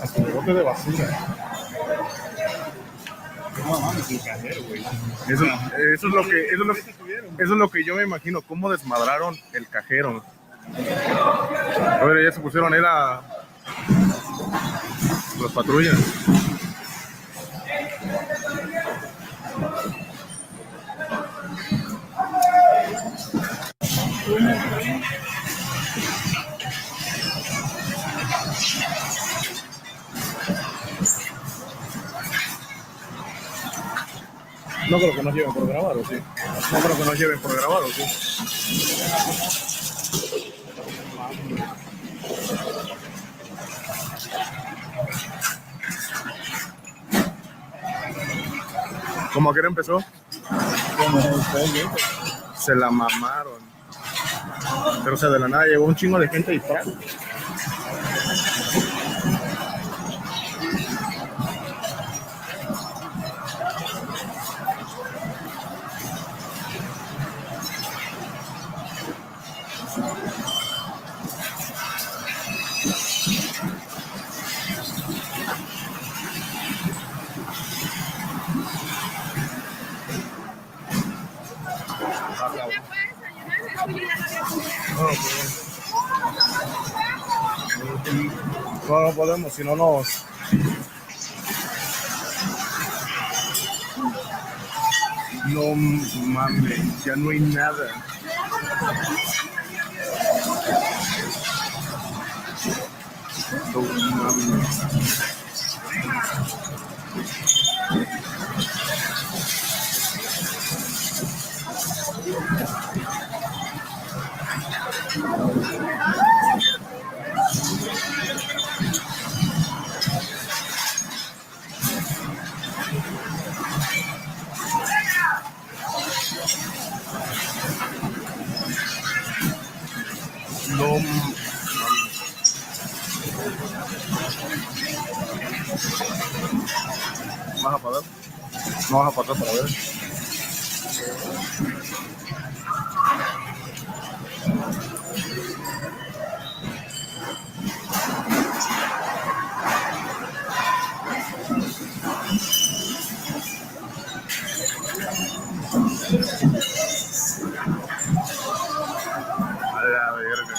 Hasta el bote de basura. No mames, el cajero, güey. Eso es lo que yo me imagino, cómo desmadraron el cajero. A ver, ya se pusieron ahí las patrullas. No creo que nos lleven por grabar, ¿o sí? No creo que nos lleven por grabar, ¿o sí? ¿Cómo que empezó? Se la mamaron. Pero o sea, de la nada llegó un chingo de gente y ¡pran! No podemos, si no nos... No mames, ya no hay nada. No mames. No mames. ¿Vas a pagar? No vas a pagar para ver. A la verga.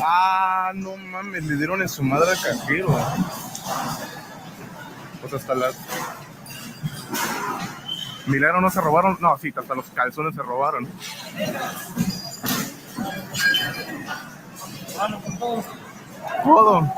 Ah, no mames, le dieron en su madre al cajero. Pues hasta las... Milagro no se robaron, no, sí, hasta los calzones se robaron. Todo.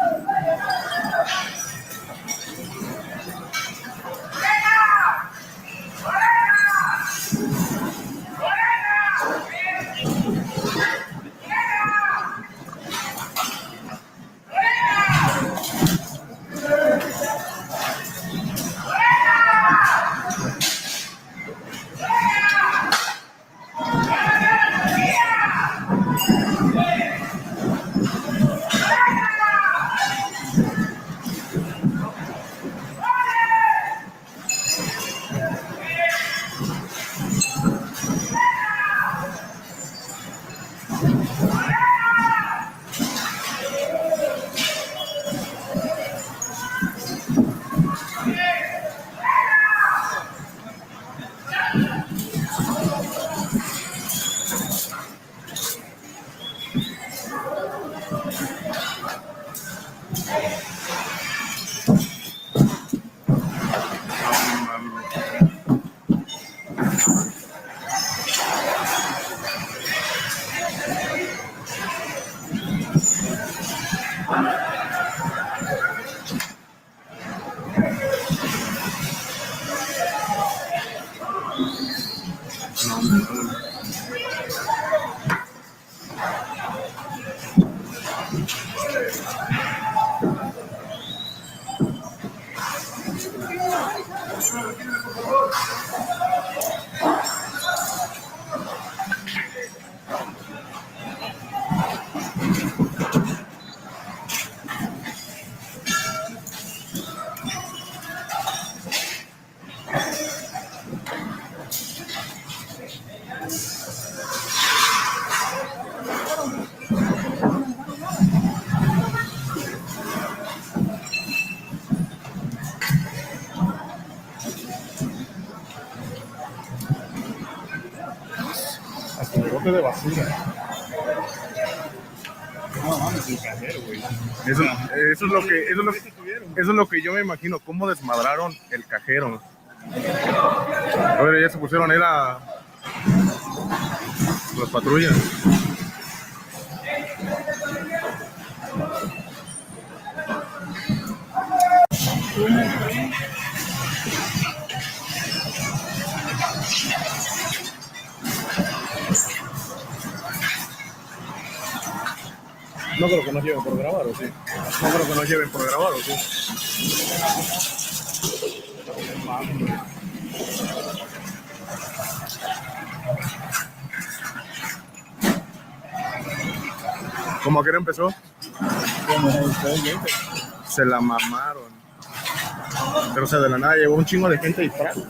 Hasta el bote de basura. No mames, el cajero, güey. Eso es lo que yo me imagino, cómo desmadraron el cajero. A ver, ya se pusieron ahí las patrullas. No creo que nos lleven por grabar, ¿o sí? No creo que nos lleven por grabar, ¿o sí? ¿Cómo que empezó? Se la mamaron. Pero o sea, de la nada llegó un chingo de gente disparando.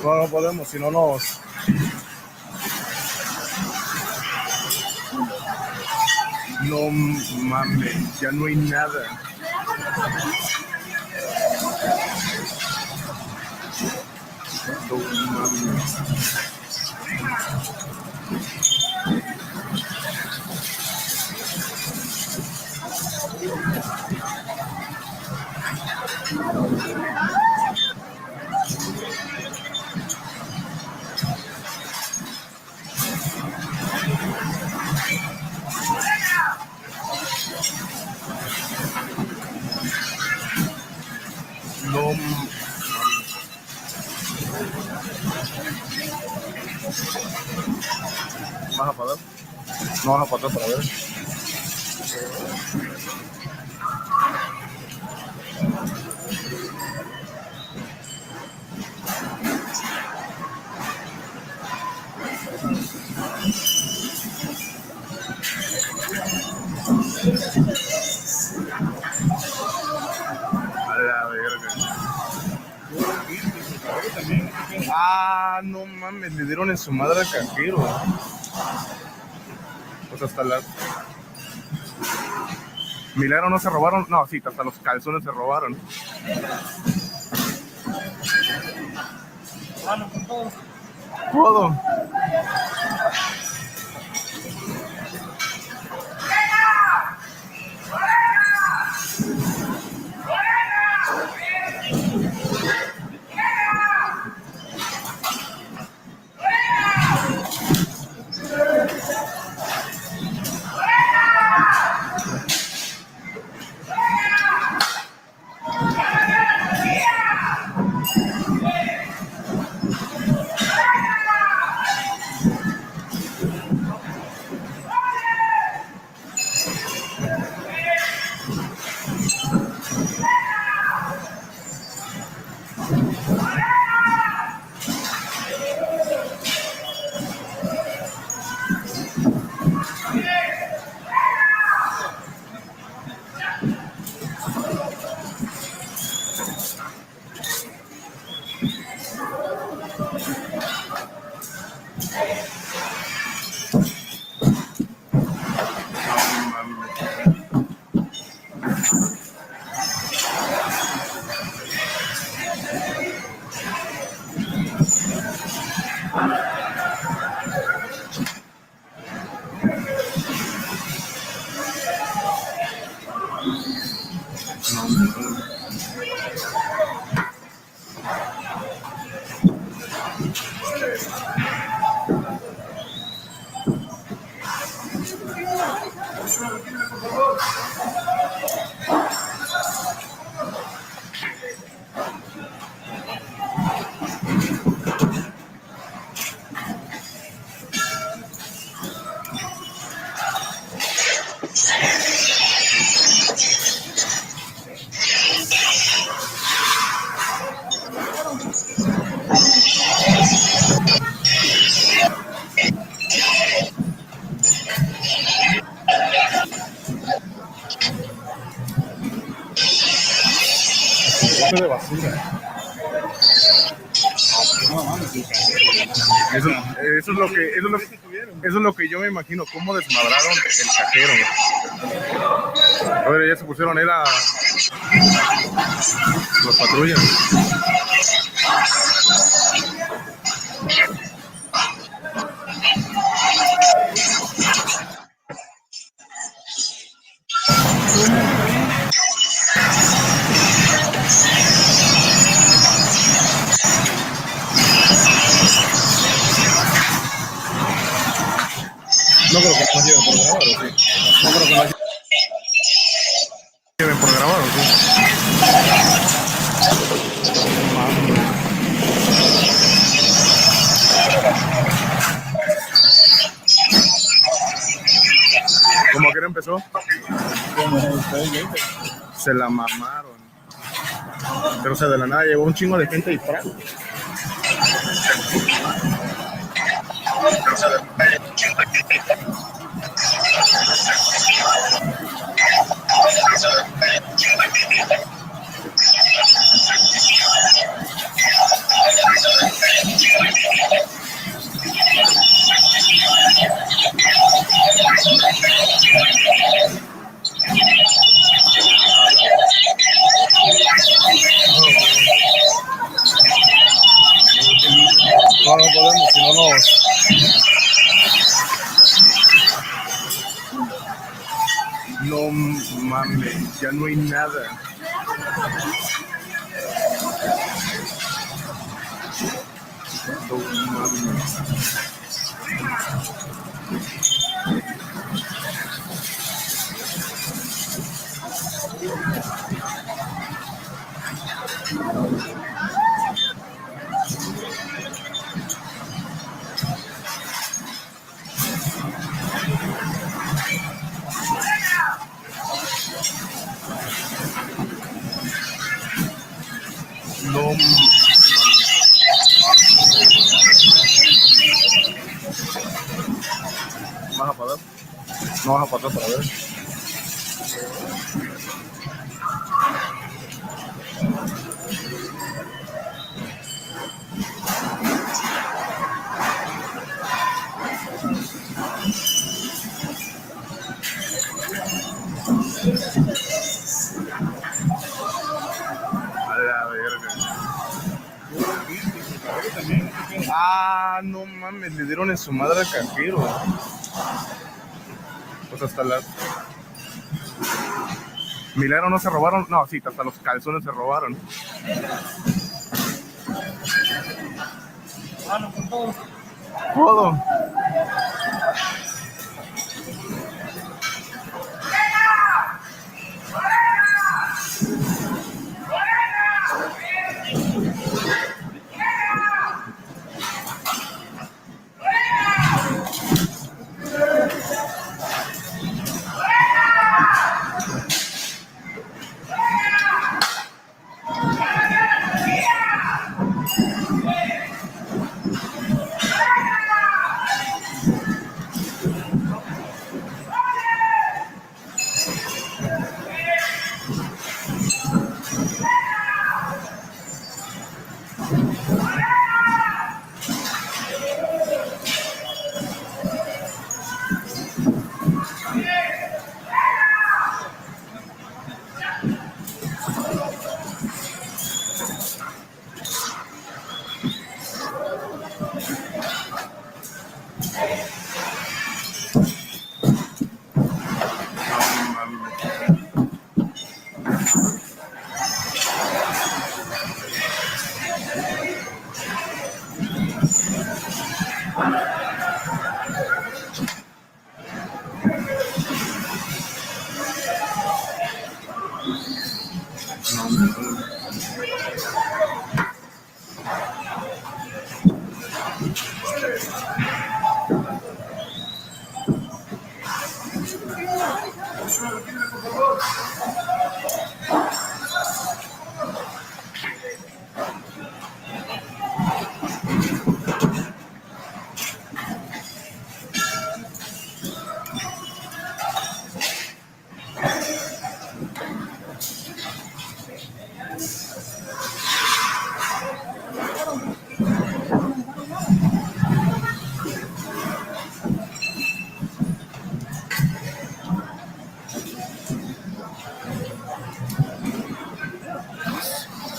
No, no podemos, si no nos... No mames, ya no hay nada. No mames. No ¿vas a pagar? No vas a pagar para ver. A la verga. Ah, no mames, le dieron en su madre al cajero. Pues hasta las... Milagro no se robaron. No, sí, hasta los calzones se robaron. Todo. Bote de basura. No mames, el cajero, güey. Eso es lo que, eso es lo que yo me imagino, cómo desmadraron el cajero. A ver, ya se pusieron, era los patrullas. No creo que nos lleven por grabar, ¿o sí? No creo que nos lleven por grabar, ¿o sí? ¿Cómo que empezó? Se la mamaron. Pero o sea, de la nada llegó un chingo de gente y ¡pra! No, no podemos, si no nos... No mames, ya no hay nada. No mames. No vas a parar. No vas a parar para ver. A la verga. Ah, no mames, le dieron en su madre al cajero. Pues hasta las... Milagro no se robaron. No, sí, hasta los calzones se robaron. Todo.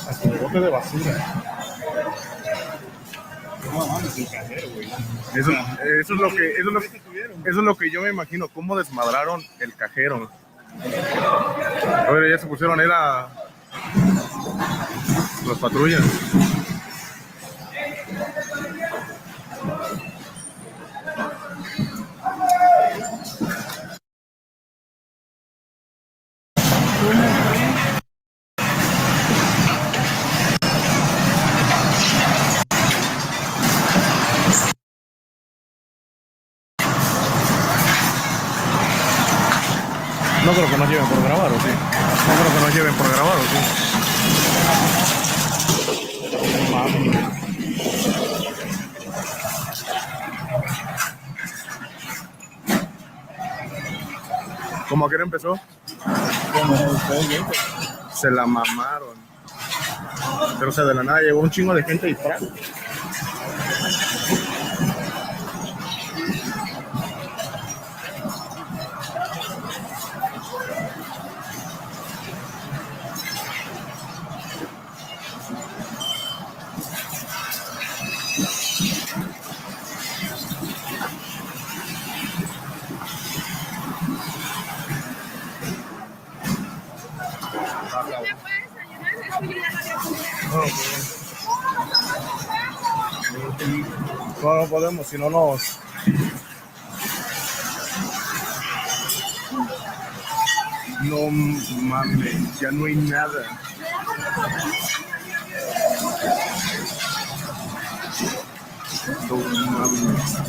Hasta el bote de basura. No mames, el cajero, güey. Eso es lo que yo me imagino, cómo desmadraron el cajero. A ver, ya se pusieron, era las patrullas. No creo que nos lleven por grabar, ¿o sí? No creo que nos lleven por grabar, ¿o sí? No mames. ¿Cómo que empezó? Se la mamaron. Pero o sea, de la nada llegó un chingo de gente y ¡pra! No, no podemos, si no nos... No mames, ya no hay nada. No mames.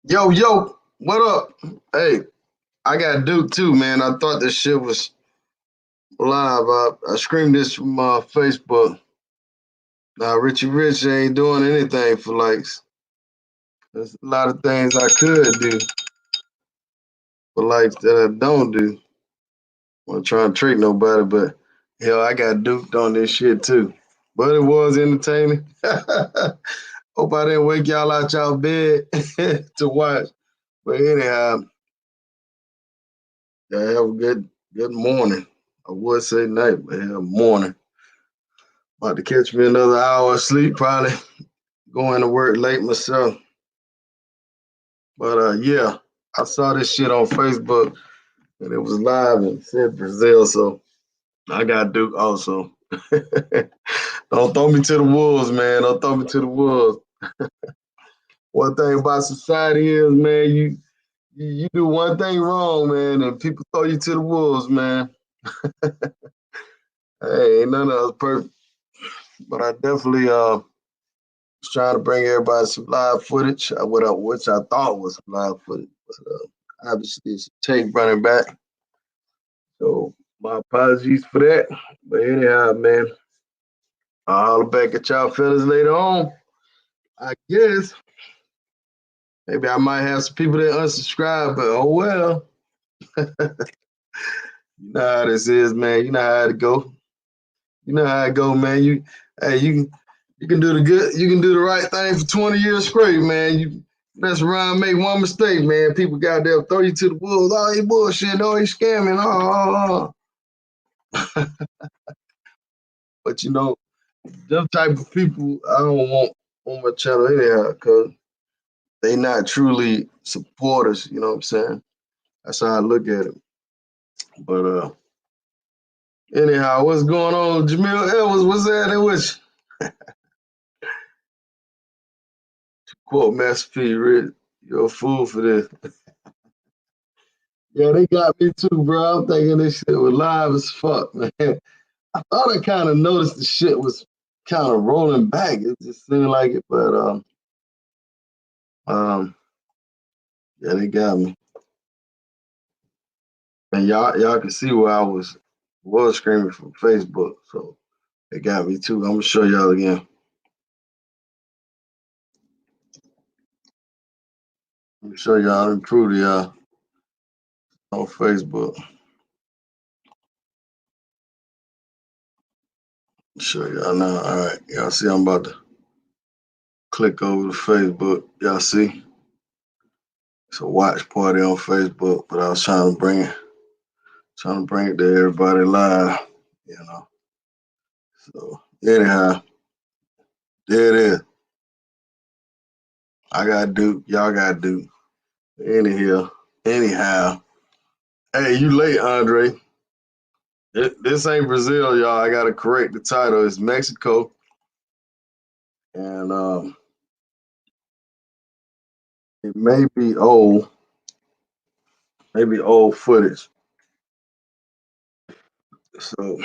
Yo, what up? Hey, I got Duke too, man. I thought this shit was live. I screamed this from Facebook. Richie Rich ain't doing anything for likes. There's a lot of things I could do for likes that I don't do. I'm not trying to trick nobody, but hell, I got duped on this shit too. But it was entertaining. Hope I didn't wake y'all out y'all bed to watch. But anyhow, have a good morning. I would say night, but morning. About to catch me another hour of sleep, probably going to work late myself. But yeah, I saw this shit on Facebook and it was live and said Brazil, so I got Duke also. Don't throw me to the wolves, man. Don't throw me to the wolves. One thing about society is, man, you do one thing wrong, man, and people throw you to the wolves, man. Hey, ain't none of us perfect. But I definitely was trying to bring everybody some live footage, which I thought was some live footage. But obviously it's a tape running back. So my apologies for that. But anyhow, man, I'll holler back at y'all fellas later on. I guess maybe I might have some people that unsubscribe, but oh well. You know how this is, man. You know how it go. You know how it go, man. You You can do the right thing for 20 years straight, man. You mess around, make one mistake, man. People got there, throw you to the wolves. Oh, he bullshit. Oh, he scamming. But you know, them type of people, I don't want on my channel anyhow, because they not truly supporters. You know what I'm saying? That's how I look at it. But anyhow, what's going on, Jamil Edwards? What's happening with you? Quote Master P, Rich, you're a fool for this. Yeah, they got me too, bro. I'm thinking this shit was live as fuck, man. I thought I kind of noticed the shit was kind of rolling back. It just seemed like it, but yeah, they got me. And y'all can see where I was screaming from Facebook, so they got me too. I'm gonna show y'all again. Let me show y'all. Let me prove to y'all on Facebook. Show y'all now. All right, y'all see I'm about to click over to Facebook. Y'all see? It's a watch party on Facebook, but I was trying to bring it to everybody live, you know. So anyhow, there it is. I got Duke, y'all got Duke. Anyhow. Hey, you late, Andre. This ain't Brazil, y'all. I gotta correct the title. It's Mexico. And it may be old footage. So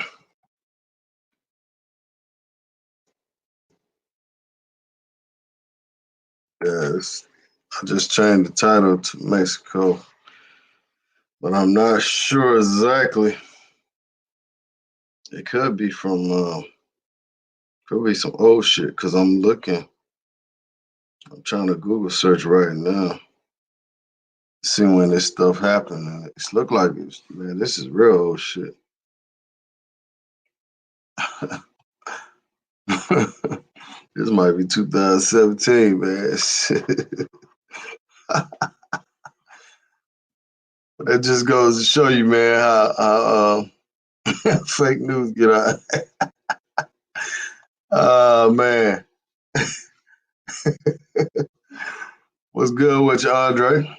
yes, I just changed the title to Mexico, but I'm not sure exactly. It could be from could be some old shit because I'm trying to Google search right now, see when this stuff happened. And it's look like it's, man, this is real old shit. This might be 2017, man. Shit. That just goes to show you, man, how fake news get out. Oh man, what's good with you, Andre?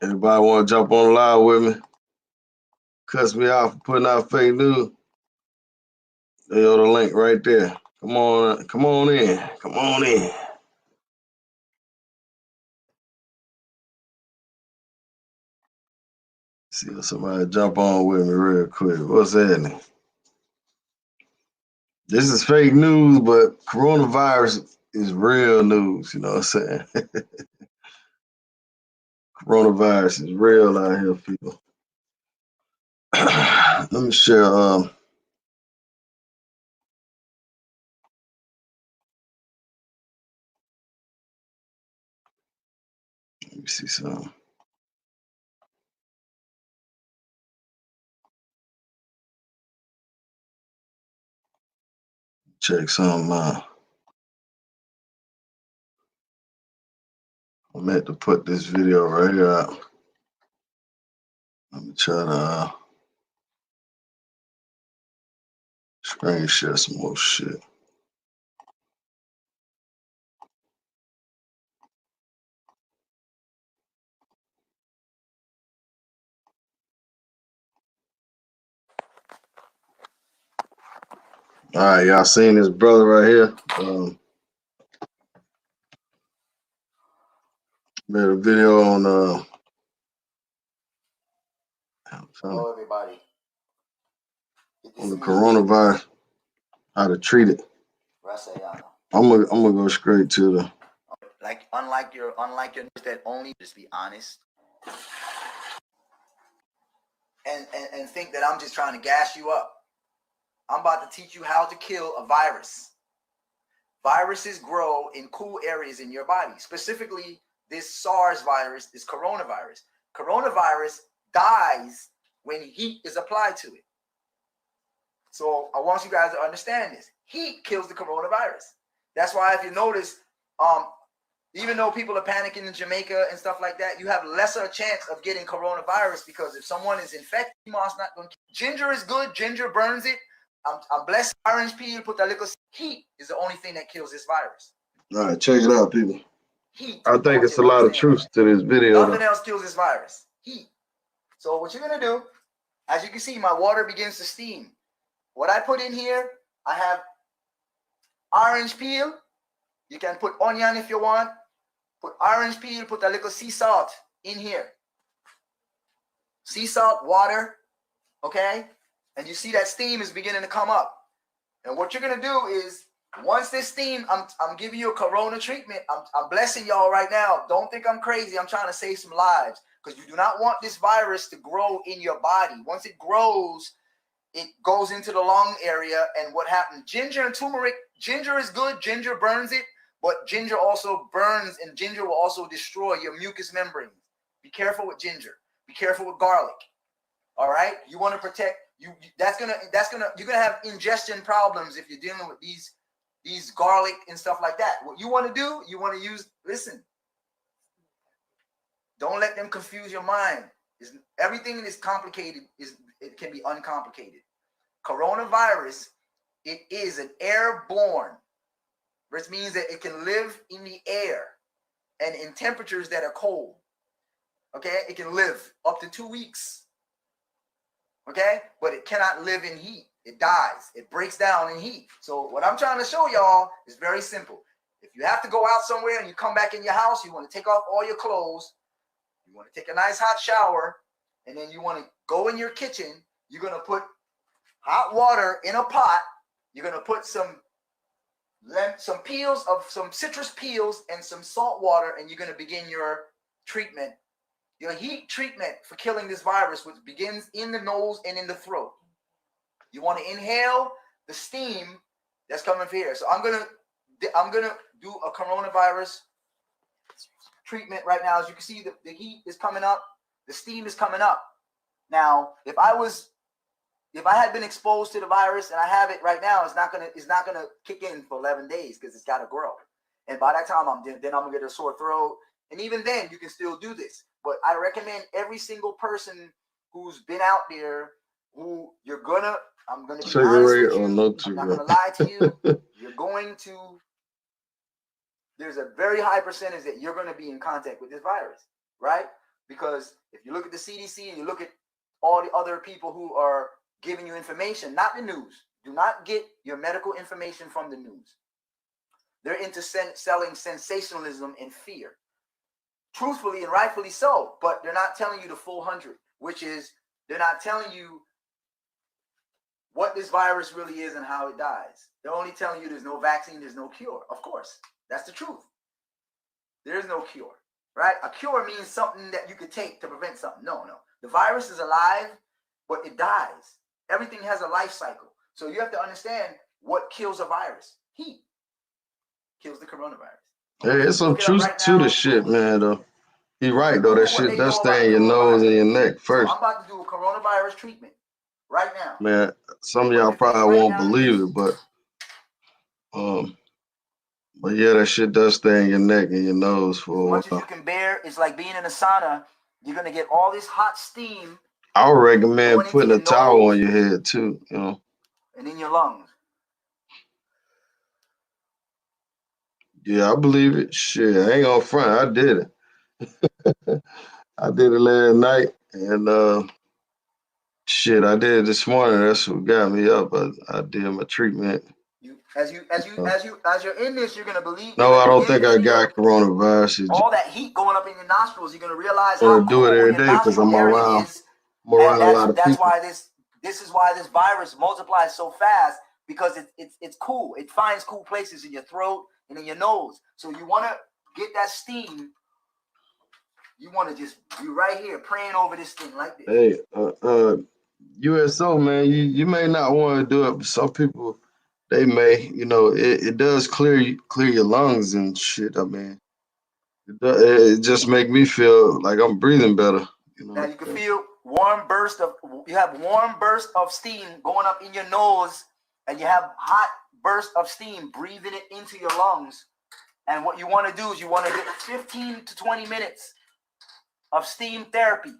Anybody want to jump on live with me? Cuss me out for putting out fake news. They got the link right there. Come on in. Come on in. See if somebody jump on with me real quick. What's happening? This is fake news, but coronavirus is real news. You know what I'm saying? Coronavirus is real out here, people. Let me share. Let me see something. Check something out. I meant to put this video right here out. Let me try to screen share some more shit. All right, y'all seen this brother right here? Made a video on Hello, everybody. On the coronavirus, how to treat it. I'm gonna go straight to the. Like unlike your news that only just be honest and think that I'm just trying to gas you up. I'm about to teach you how to kill a virus. Viruses grow in cool areas in your body. Specifically, this SARS virus, this coronavirus. Coronavirus dies when heat is applied to it. So I want you guys to understand this. Heat kills the coronavirus. That's why if you notice, even though people are panicking in Jamaica and stuff like that, you have lesser chance of getting coronavirus because if someone is infected, it's not going to. Ginger is good. Ginger burns it. I'm blessed. Orange peel, put that little heat is the only thing that kills this virus. All right, check it out, people. Heat. I think it's a lot of truth to this video. Nothing else kills this virus. Heat. So what you're going to do, as you can see, my water begins to steam. What I put in here, I have orange peel. You can put onion if you want. Put orange peel, put a little sea salt in here. Sea salt, water, okay? And you see that steam is beginning to come up. And what you're gonna do is, once this steam, I'm giving you a corona treatment. I'm blessing y'all right now. Don't think I'm crazy. I'm trying to save some lives because you do not want this virus to grow in your body. Once it grows, it goes into the lung area. And what happens? Ginger and turmeric. Ginger is good. Ginger burns it. But ginger also burns, and ginger will also destroy your mucous membranes. Be careful with ginger. Be careful with garlic. All right, you want to protect you. You're gonna have ingestion problems if you're dealing with these garlic and stuff like that. What you want to do, you want to use. Listen, don't let them confuse your mind. Everything is complicated. It can be uncomplicated. Coronavirus, it is an airborne, which means that it can live in the air and in temperatures that are cold. Okay, it can live up to 2 weeks. Okay, but it cannot live in heat. It dies. It breaks down in heat. So what I'm trying to show y'all is very simple. If you have to go out somewhere and you come back in your house, you want to take off all your clothes. You want to take a nice hot shower, and then you want to go in your kitchen. You're going to put hot water in a pot. You're going to put some peels of some citrus peels and some salt water, and you're going to begin your treatment, your heat treatment for killing this virus, which begins in the nose and in the throat. You want to inhale the steam that's coming from here. So I'm gonna do a coronavirus treatment right now. As you can see, the heat is coming up, the steam is coming up. Now, if I had been exposed to the virus and I have it right now, it's not gonna kick in for 11 days because it's got to grow. And by that time, I'm gonna get a sore throat. And even then, you can still do this. But I recommend every single person who's been out there, I'm gonna be honest with you. I'm not gonna lie to you. There's a very high percentage that you're gonna be in contact with this virus, right? Because if you look at the CDC and you look at all the other people who are giving you information, not the news. Do not get your medical information from the news. They're into selling sensationalism and fear. Truthfully and rightfully so, but they're not telling you the full 100, which is they're not telling you what this virus really is and how it dies. They're only telling you there's no vaccine, there's no cure. Of course, that's the truth. There is no cure, right? A cure means something that you could take to prevent something. No. The virus is alive, but it dies. Everything has a life cycle. So you have to understand what kills a virus. Heat kills the coronavirus. Hey, it's some truth to the shit, man, though. You're right, though. That shit does stay in your nose and your neck first. So I'm about to do a coronavirus treatment right now. Man, some of y'all probably won't believe it, but yeah, that shit does stay in your neck and your nose for a while. As much as you can bear, it's like being in a sauna. You're gonna get all this hot steam. I would recommend putting a towel on your head too, and in your lungs. Yeah, I believe it. Shit, I ain't gonna front. I did it. I did it last night, and shit, I did it this morning. That's what got me up. I did my treatment. As you're in this, you're gonna believe. No, I don't think I got coronavirus. All that heat going up in your nostrils, you're gonna realize how do it every day because I'm around a lot of people. That's why this is why this virus multiplies so fast, because it's cool. It finds cool places in your throat and in your nose. So you want to get that steam. You want to just be right here praying over this thing like this. Hey, USO, man, you may not want to do it, but some people, they may. It does clear your lungs and shit. I mean, it just make me feel like I'm breathing better. Now you can feel warm burst of steam going up in your nose, and you have hot burst of steam breathing it into your lungs. And what you want to do is you want to get 15 to 20 minutes of steam therapy.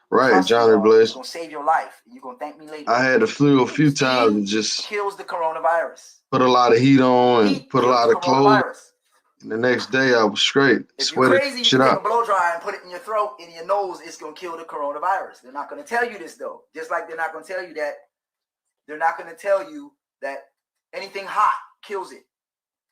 Right, Johnny Blaze. It's gonna save your life. You're gonna thank me later. I had the flu a few times and just kills the coronavirus. Put a lot of heat on and put a lot of clothes. And the next day I was straight. If you're crazy, you can take a blow dryer and put it in your throat, in your nose. It's gonna kill the coronavirus. They're not gonna tell you this though. Just like they're not gonna tell you that. They're not gonna tell you that anything hot kills it.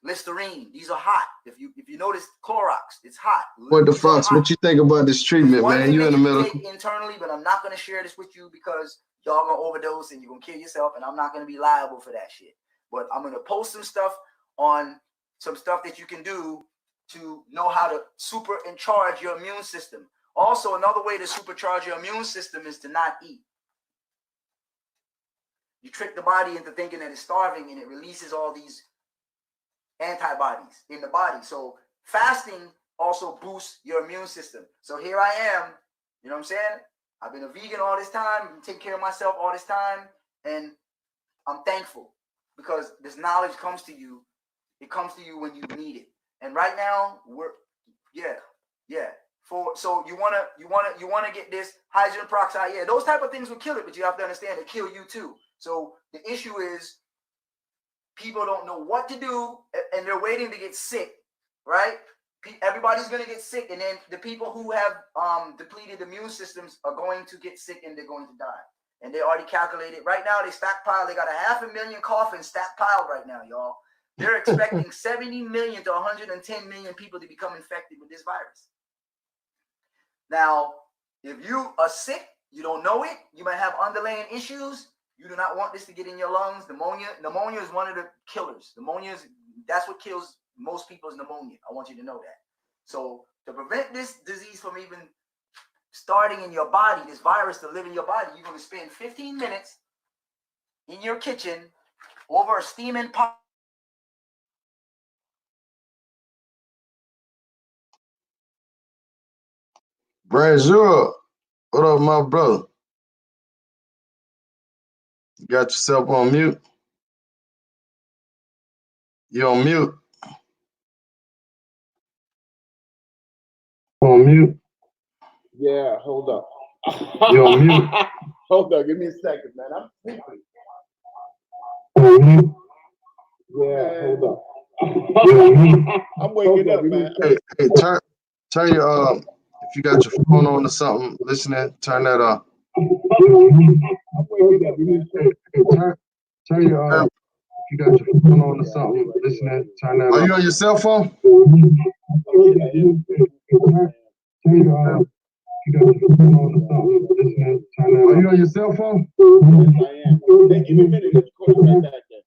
Listerine, these are hot. If you notice Clorox, it's hot. What the fuck? What you think about this treatment, man? You in the middle. Internally, but I'm not gonna share this with you because y'all gonna overdose and you're gonna kill yourself, and I'm not gonna be liable for that shit. But I'm gonna post some stuff on some stuff that you can do to know how to supercharge your immune system. Also, another way to supercharge your immune system is to not eat. You trick the body into thinking that it's starving, and it releases all these antibodies in the body. So fasting also boosts your immune system. So here I am, you know what I'm saying? I've been a vegan all this time, been taking care of myself all this time, and I'm thankful because this knowledge comes to you. It comes to you when you need it. And right now, so you wanna get this hydrogen peroxide. Yeah, those type of things will kill it, but you have to understand they kill you too. So the issue is people don't know what to do, and they're waiting to get sick, right? Everybody's going to get sick, and then the people who have depleted immune systems are going to get sick, and they're going to die. And they already calculated. Right now, they stockpile. They got 500,000 coffins stockpiled right now, y'all. They're expecting 70 million to 110 million people to become infected with this virus. Now, if you are sick, you don't know it, you might have underlying issues. You do not want this to get in your lungs. Pneumonia is one of the killers. That's what kills most people is pneumonia. I want you to know that. So to prevent this disease from even starting in your body, this virus to live in your body, you're going to spend 15 minutes in your kitchen over a steaming pot. Branzur, what up, my brother? You got yourself on mute? You on mute? On mute? Yeah, hold up. You on mute? Hold up, give me a second, man. I'm sleeping. On mute? Yeah, hold up. You on mute? I'm waking up, man. Hey, turn your if you got your phone on or something, listening, turn that off. I'm waking up, man. Hey, turn your if you got your phone on or something, listening, turn that off. Are you on your cell phone? Turn your if you got your phone on or something, listening, turn that off. Are you on your cell phone? Yes, I am. Hey, give me a minute. Let's call you right back there.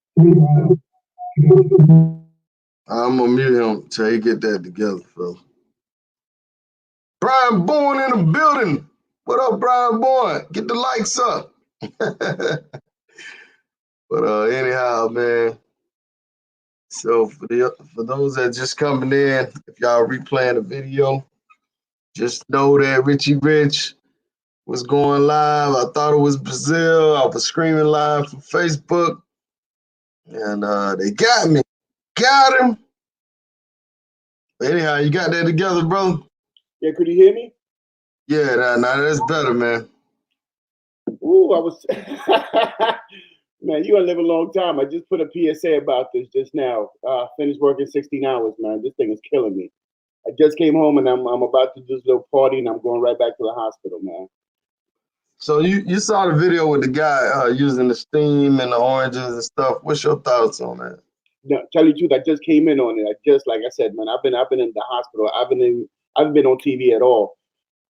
I'm gonna mute him till he get that together, Phil. Brian Bourne in the building. What up, Brian Bourne? Get the lights up. But anyhow, man. So for those that just coming in, if y'all replaying the video, just know that Richie Rich was going live. I thought it was Brazil. I was screaming live from Facebook, and they got me. Got him. But anyhow, you got that together, brother? Yeah, could you hear me? Yeah, now that's better, man. Ooh, I was man, you gonna live a long time. I just put a PSA about this just now. Finished working 16 hours, man. This thing is killing me. I just came home and I'm about to do this little party and I'm going right back to the hospital, man. So you saw the video with the guy using the steam and the oranges and stuff. What's your thoughts on that? No, tell you the truth, I just came in on it. Like I said, man, I've been in the hospital. I haven't been on TV at all.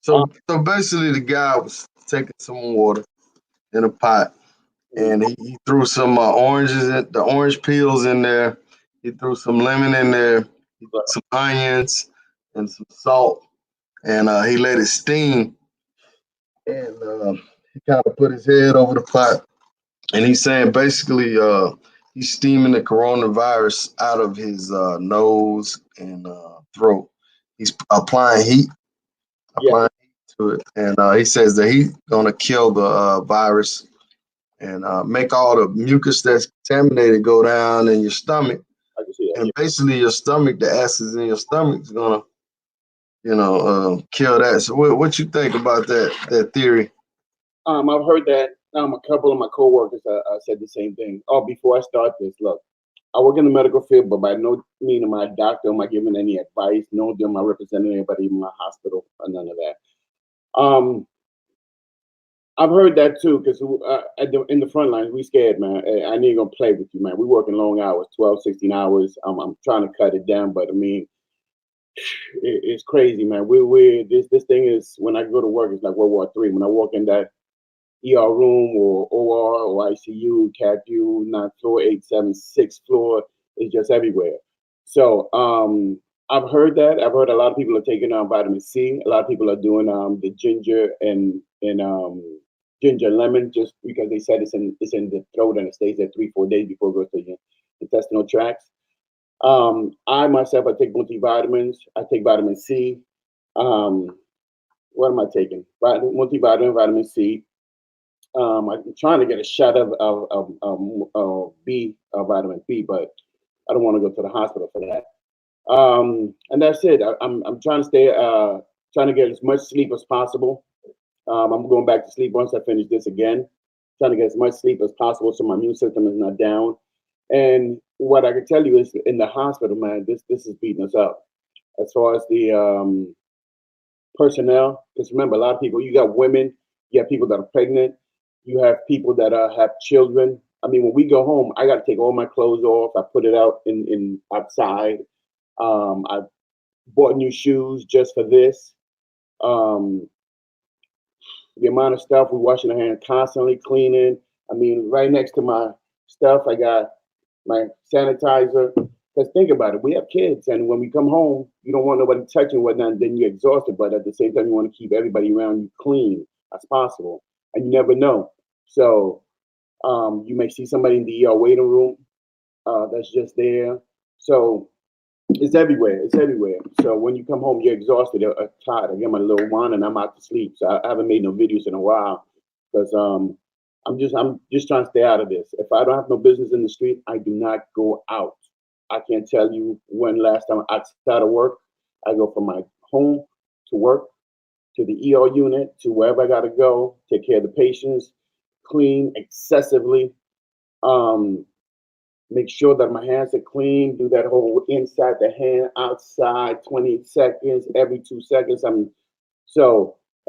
So basically, the guy was taking some water in a pot, and he threw some the orange peels in there. He threw some lemon in there. He threw some onions and some salt, and he let it steam. And he kind of put his head over the pot, and he's saying basically he's steaming the coronavirus out of his nose and throat. He's applying heat. to it, and he says that he's gonna kill the virus and make all the mucus that's contaminated go down in your stomach, I can see that. and basically your stomach, the acids in your stomach is gonna, kill that. So what you think about that theory? I've heard that. A couple of my coworkers said the same thing. Oh, before I start this, look, I work in the medical field, but by no means am I a doctor. Am I giving any advice? No, am I representing anybody in my hospital or none of that. I've heard that too, because in the front lines, we scared, man. I ain't gonna play with you, man. We working long hours, 12, 16 hours. I'm trying to cut it down, but I mean, it's crazy, man. This thing is, when I go to work, it's like World War III. When I walk in that ER room or OR or ICU, CAPU, 9th floor, 876 floor, it's just everywhere. So I've heard that. I've heard a lot of people are taking vitamin C. A lot of people are doing the ginger and ginger lemon, just because they said it's in the throat and it stays there 3-4 days before it goes to your intestinal tracts. I myself, I take multivitamins. I take vitamin C. What am I taking? Multivitamin, vitamin C. I'm trying to get a shot of vitamin B, but I don't want to go to the hospital for that. And that's it. I'm trying to stay, trying to get as much sleep as possible. I'm going back to sleep once I finish this again. Trying to get as much sleep as possible so my immune system is not down. And what I can tell you is, in the hospital, man, this is beating us up. As far as the personnel, because remember, a lot of people, you got women, you have people that are pregnant, you have people that have children. I mean, when we go home, I got to take all my clothes off. I put it out in outside. I bought new shoes just for this. The amount of stuff, we're washing our hands constantly, cleaning. I mean, right next to my stuff, I got my sanitizer. Because think about it, we have kids, and when we come home, you don't want nobody touching whatnot, and then you're exhausted. But at the same time, you want to keep everybody around you clean as possible, and you never know. So you may see somebody in the ER waiting room that's just there. So it's everywhere. It's everywhere. So when you come home, you're exhausted, tired. I get my little wine and I'm out to sleep. So I haven't made no videos in a while because I'm just trying to stay out of this. If I don't have no business in the street, I do not go out. I can't tell you when last time outside of work. I go from my home to work, to the ER unit, to wherever I got to go, take care of the patients, clean excessively. Make sure that my hands are clean, do that whole inside the hand, outside, 20 seconds, every 2 seconds. And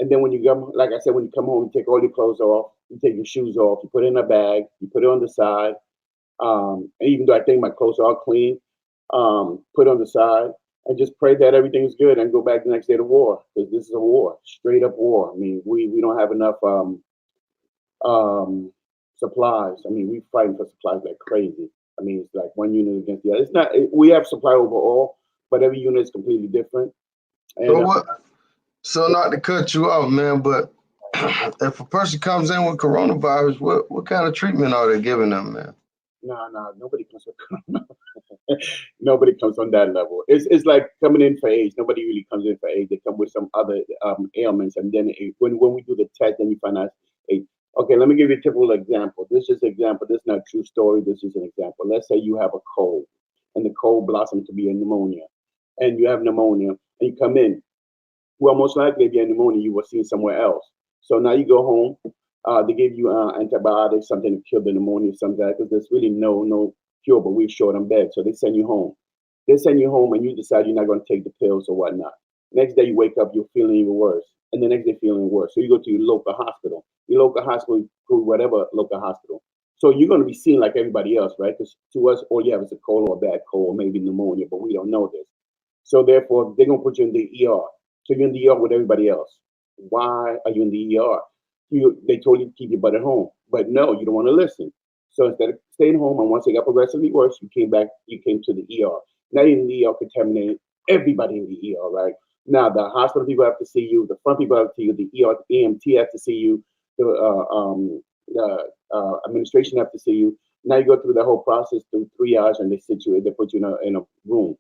then when you come, like I said, when you come home, you take all your clothes off, you take your shoes off, you put it in a bag, you put it on the side. And even though I think my clothes are clean, put it on the side and just pray that everything's good and go back the next day to war, because this is a war, straight up war. I mean, we don't have enough supplies. I mean, we fighting for supplies like crazy. I mean, it's like one unit against the other. It's not. We have supply overall, but every unit is completely different. And So what? So not to cut you off, man, but if a person comes in with coronavirus, what kind of treatment are they giving them, man? no, nobody comes with nobody comes on that level. It's like coming in for AIDS. Nobody really comes in for AIDS. They come with some other ailments, and then when we do the test, then we find out AIDS. Okay, let me give you a typical example. This is an example. This is not a true story. This is an example. Let's say you have a cold, and the cold blossoms to be a pneumonia, and you have pneumonia, and you come in. Well, most likely, if you have pneumonia, you were seen somewhere else. So now you go home. They give you antibiotics, something to kill the pneumonia, something like that, because there's really no cure, but we're short on bed. So they send you home. They send you home, and you decide you're not going to take the pills or whatnot. Next day, you wake up, you're feeling even worse, and the next day, feeling worse. So you go to your local hospital. Your local hospital, whatever local hospital. So you're going to be seen like everybody else, right? Because to us, all you have is a cold or a bad cold, or maybe pneumonia, but we don't know this. So therefore, they're going to put you in the ER. So you're in the ER with everybody else. Why are you in the ER? They told you to keep your butt at home, but no, you don't want to listen. So instead of staying home, and once it got progressively worse, you came to the ER. Now you're in the ER, contaminating everybody in the ER, right? Now the hospital people have to see you, the front people have to see you, the ER, the EMT have to see you, the administration have to see you. Now you go through the whole process through triage, and they put you in a room.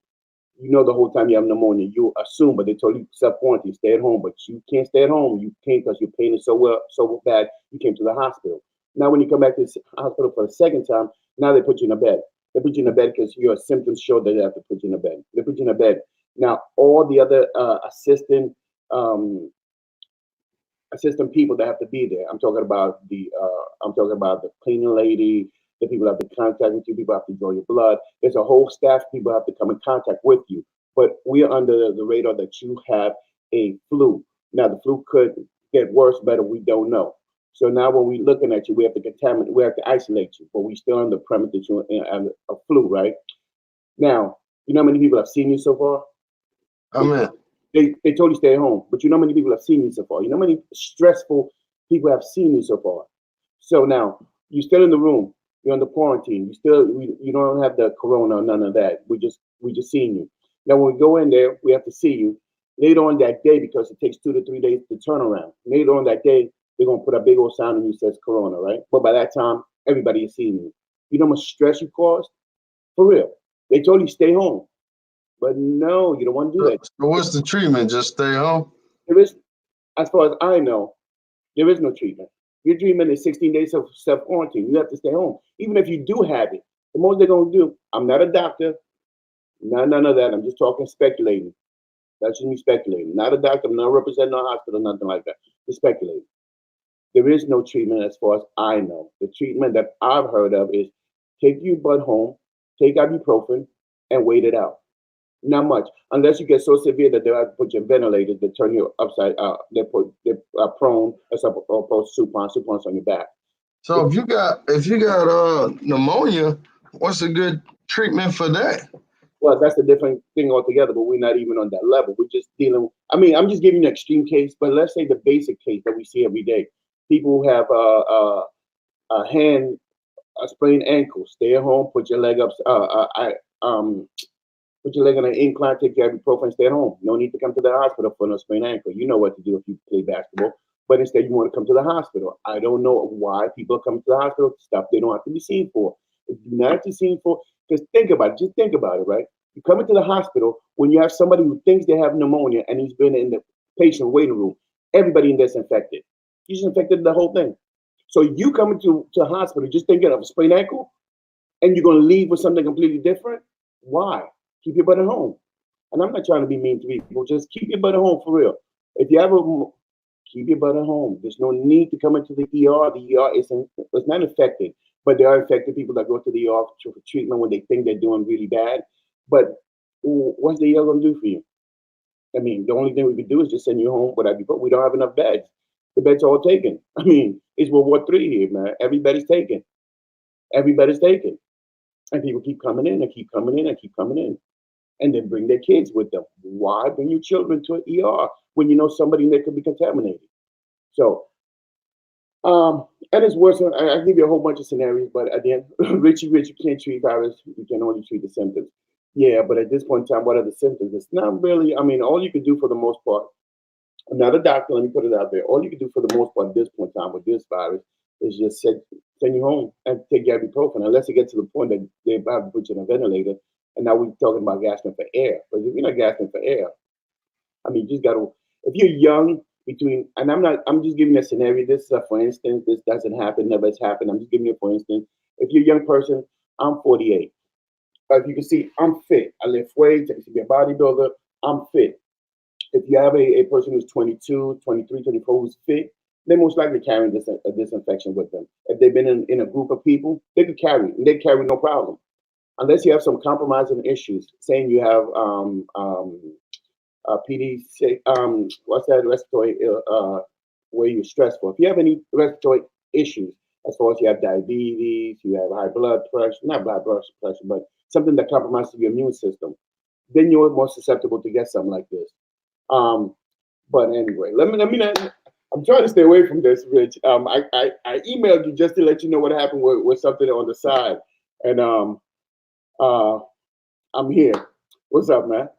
You know the whole time you have pneumonia. You assume, but they told you self-quarantine, stay at home. But you can't stay at home. You can't because your pain is so bad, you came to the hospital. Now when you come back to the hospital for the second time, now they put you in a bed. They put you in a bed because your symptoms show that they have to put you in a bed. They put you in a bed. Now all the other um, assistant people that have to be there. I'm talking about the cleaning lady, the people that have to contact with you, people have to draw your blood. There's a whole staff of people have to come in contact with you. But we are under the radar that you have a flu. Now the flu could get worse, better, we don't know. So now when we're looking at you, we have to contaminate, we have to isolate you, but we still on the premise that you have a flu, right? Now, you know how many people have seen you so far? I'm in. They told you stay at home, but you know how many people have seen you so far? You know how many stressful people have seen you so far? So now you're still in the room, you're under quarantine, you don't have the corona or none of that. We just seeing you. Now when we go in there, we have to see you later on that day because it takes 2 to 3 days to turn around. Later on that day, they're gonna put a big old sign on you that says corona, right? But by that time, everybody is seeing you. You know how much stress you caused? For real. They told you stay home. But no, you don't want to do So that. what's the treatment? Just stay home? There is, as far as I know, there is no treatment. Your treatment is 16 days of self quarantine. You have to stay home. Even if you do have it, the most they're going to do, I'm not a doctor, none of that. I'm just talking speculating. That's just me speculating. Not a doctor, I'm not representing a hospital, nothing like that. Just speculating. There is no treatment as far as I know. The treatment that I've heard of is take your butt home, take ibuprofen, and wait it out. Not much, unless you get so severe that they have to put you in ventilators that turn you upside. They're prone as opposed to supines on your back. So if you got pneumonia, what's a good treatment for that? Well, that's a different thing altogether. But we're not even on that level. We're just dealing. I mean, I'm just giving you an extreme case, but let's say the basic case that we see every day. People who have a hand, a sprained ankle. Stay at home. Put your leg up. Put your leg on an incline, take your ibuprofen, stay at home. No need to come to the hospital for no sprained ankle. You know what to do if you play basketball. But instead, you want to come to the hospital. I don't know why people are coming to the hospital for stuff they don't have to be seen for. If you're not have to be seen for, just think about it. Just think about it, right? You come into the hospital when you have somebody who thinks they have pneumonia and he's been in the patient waiting room. Everybody in there's infected. You just infected the whole thing. So you come into the hospital just thinking of a sprained ankle and you're going to leave with something completely different? Why? Keep your butt at home. And I'm not trying to be mean to people. Just keep your butt at home for real. If you ever keep your butt at home, there's no need to come into the ER. The ER it's not infected, but there are infected people that go to the ER for treatment when they think they're doing really bad. But what's the ER going to do for you? I mean, the only thing we could do is just send you home. But we don't have enough beds. The beds are all taken. I mean, it's World War III here, man. Everybody's taken. Everybody's taken. And people keep coming in and keep coming in and keep coming in. And then bring their kids with them. Why bring your children to an ER when you know somebody that could be contaminated? So, and it's worse. I give you a whole bunch of scenarios, but at the end, Richie Rich, you can't treat virus. You can only treat the symptoms. Yeah, but at this point in time, what are the symptoms? It's not really, I mean, all you can do for the most part, I'm not a doctor, let me put it out there. All you can do for the most part at this point in time with this virus is just send you home and take ibuprofen, unless it gets to the point that they have to put you in a ventilator. And now we're talking about gasping for air. But if you're not gasping for air, I mean, you just got to, if you're young, and I'm just giving a scenario. This is for instance, this doesn't happen, never has happened. I'm just giving you for instance. If you're a young person, I'm 48. As you can see, I'm fit. I lift weights. I can be a bodybuilder. I'm fit. If you have a person who's 22, 23, 24 who's fit, they most likely carrying this infection with them. If they've been in a group of people, they could carry it, and they carry no problem. Unless you have some compromising issues, saying you have PD, what's that respiratory, where you're stressful. If you have any respiratory issues, as far as you have diabetes, you have high blood pressure, not blood pressure, but something that compromises your immune system, then you're more susceptible to get something like this. But anyway, let me not. I'm trying to stay away from this, Rich. I emailed you just to let you know what happened with something on the side, and I'm here. What's up, man?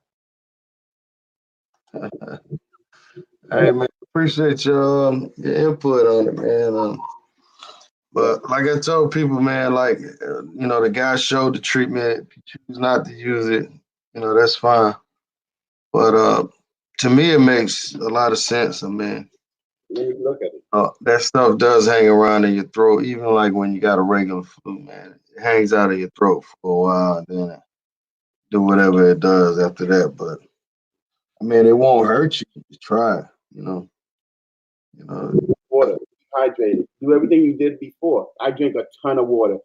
Hey man, appreciate your input on it, man. But like I told people, man, like the guy showed the treatment. If you choose not to use it, that's fine. But to me, it makes a lot of sense. I mean, Let me look at it. that stuff does hang around in your throat, even like when you got a regular flu, man. It hangs out of your throat for a while, then do whatever it does after that. But I mean, it won't hurt you. You try it, you know. You know. Water, hydrated. Do everything you did before. I drink a ton of water.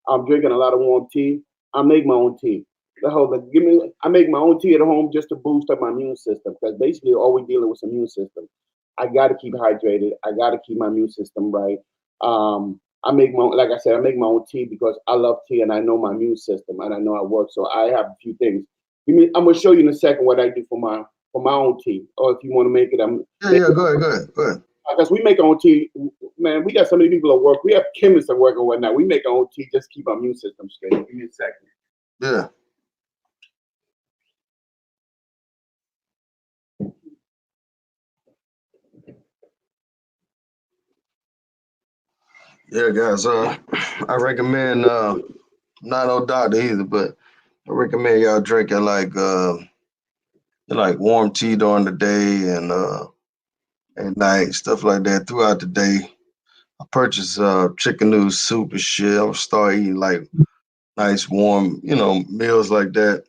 I'm drinking a lot of warm tea. I make my own tea. I make my own tea at home just to boost up my immune system because basically all we're dealing with is immune system. I got to keep hydrated. I got to keep my immune system right. I make my own, like I said, I make my own tea because I love tea and I know my immune system and I know I work. So I have a few things. I'm gonna show you in a second what I do for my own tea. Or if you want to make it, Yeah. Go ahead. because we make our own tea, man. We got so many people at work. We have chemists at work and whatnot. We make our own tea just to keep our immune system straight. Give me a second. Yeah. Yeah, guys. I recommend. Not no doctor either, but I recommend y'all drinking like warm tea during the day and at night, stuff like that throughout the day. I purchased chicken noodle soup and shit. I'm gonna start eating like nice warm, meals like that.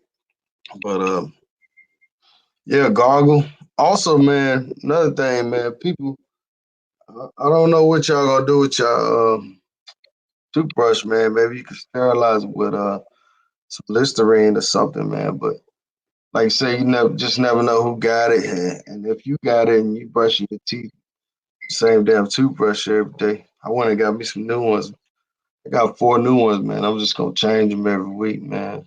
But yeah, gargle. Also, man, another thing, man, people, I don't know what y'all gonna do with y'all toothbrush, man. Maybe you can sterilize it with some Listerine or something, man. But like you say, you never know who got it, and if you got it and you brushing your teeth, same damn toothbrush every day. I went and got me some new ones. I got 4 new ones, man. I'm just gonna change them every week, man,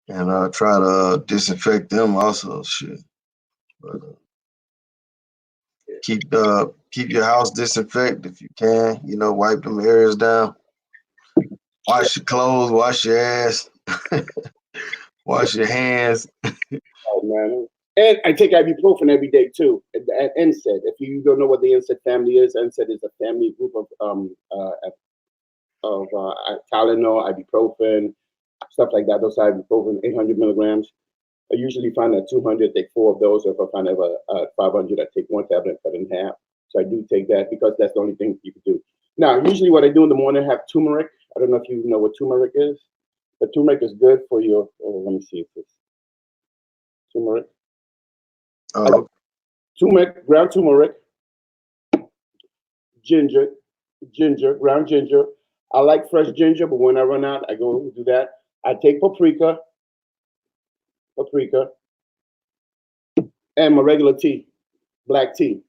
and try to disinfect them also. Shit, but keep your house disinfected if you can. Wipe them areas down. Wash your clothes. Wash your ass. Wash your hands. Oh man, and I take ibuprofen every day too. And NSAID. If you don't know what the NSAID family is, NSAID is a family group of Tylenol, ibuprofen, stuff like that. Those are ibuprofen, 800 milligrams. I usually find at 200, take 4 of those. Or if I find ever 500, I take one tablet and cut it in half. So I do take that because that's the only thing you can do. Now, usually what I do in the morning, I have turmeric. I don't know if you know what turmeric is. But turmeric is good for your, let me see if it's turmeric. Oh, Turmeric, ground turmeric, ginger, ground ginger. I like fresh ginger, but when I run out, I go and do that. I take paprika, and my regular tea, black tea.